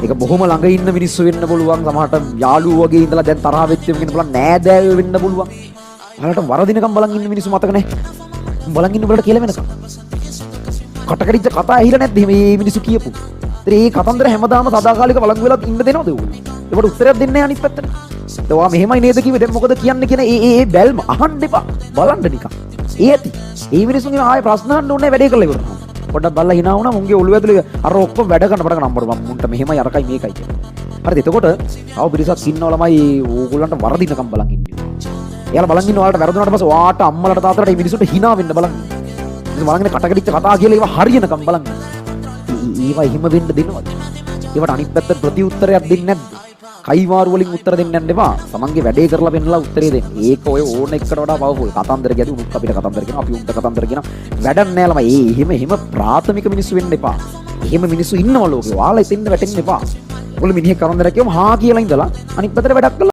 ඒක බොහොම ළඟ ඉන්න මිනිස්සු වෙන්න පුළුවන්. සමහරට යාළුවෝ වගේ ඉඳලා දැන් තරහ වෙච්ච වෙන්න පුළුවන්. නෑදෑයෝ වෙන්න පුළුවන්. ඔයාලට වරදිනකම් බලන් ඉන්න මිනිස්සු මතක නැහැ. බලන් ඉන්න වලට කියලා වෙනකම්. කටකඩිච්ච කතා ඇහිලා නැද්ද මේ මිනිස්සු කියපු? ඒ කතන්දර හැමදාම සදාකාලික වළංගු වෙලා ඉන්න දෙනවද ඔයගොල්ලෝ? ඒකට උත්තරයක් දෙන්නේ නැහැ අනිත් පැත්තට. ඒවා මෙහෙමයි නේද කිව්වේ දැන් මොකද කියන්නේ කියන ඒ බැල්ම අහන්න එපා. බලන්න නිකන්. ඒ ඇති. ඒ මිනිස්සුන්ගේ ආයේ ප්‍රශ්න අහන්න ඕනේ වැඩේ කරලා ඉවරනවා. පොඩ්ඩක් බලලා hina වුණා මුන්ගේ ඔළුව ඇතුලේ අර ඔක්කොම වැඩ කරන පටන් නම්බර මම මුන්ට මෙහෙමයි අරකයි මේකයි කියලා. හරිද? එතකොට තව පිරිසක් ඉන්නව ළමයි ඕගොල්ලන්ට වරදිනකම් බලන් ඉන්නේ. එයාලා බලන් ඉන්න ඔයාලට වැරදුනාට පස්සේ ඔයාට අම්මලට තාත්තලට මේ මිනිස්සුන්ට hina වෙන්න බලන්. ඉතින් බලන්නේ කටකඩිච්ච කතා කියලා ඒවා හරියනකම් බලන්. ඒවා එහෙම වෙන්න දෙනවද? ඒවට අනිත් පැත්තට ප්‍රතිඋත්තරයක් දෙන්නේ නැද්ද? කයිවාරු වලින් උත්තර දෙන්න යන්න එපා. තමන්ගේ වැඩේ කරලා පෙන්නලා උත්තරේ දෙන්න. ඒක ඔය ඕන එකට වඩා පවපුල්. කතන්දර කියදී උනුත් අපිට කතන්දර කියනවා. අපි උන්ට කතන්දර කියනවා. වැඩක් නෑ ළමයි. එහෙම ප්‍රාථමික මිනිස්සු වෙන්න එපා. එහෙම මිනිස්සු ඉන්නවා ලෝකේ. ඔයාලා ඉතින් වැටෙන්න එපා. ඔයගොල්ලෝ මිනිහෙක් කතන්දර කියවම හා කියලා ඉඳලා අනිත් පැත්තට වැඩක්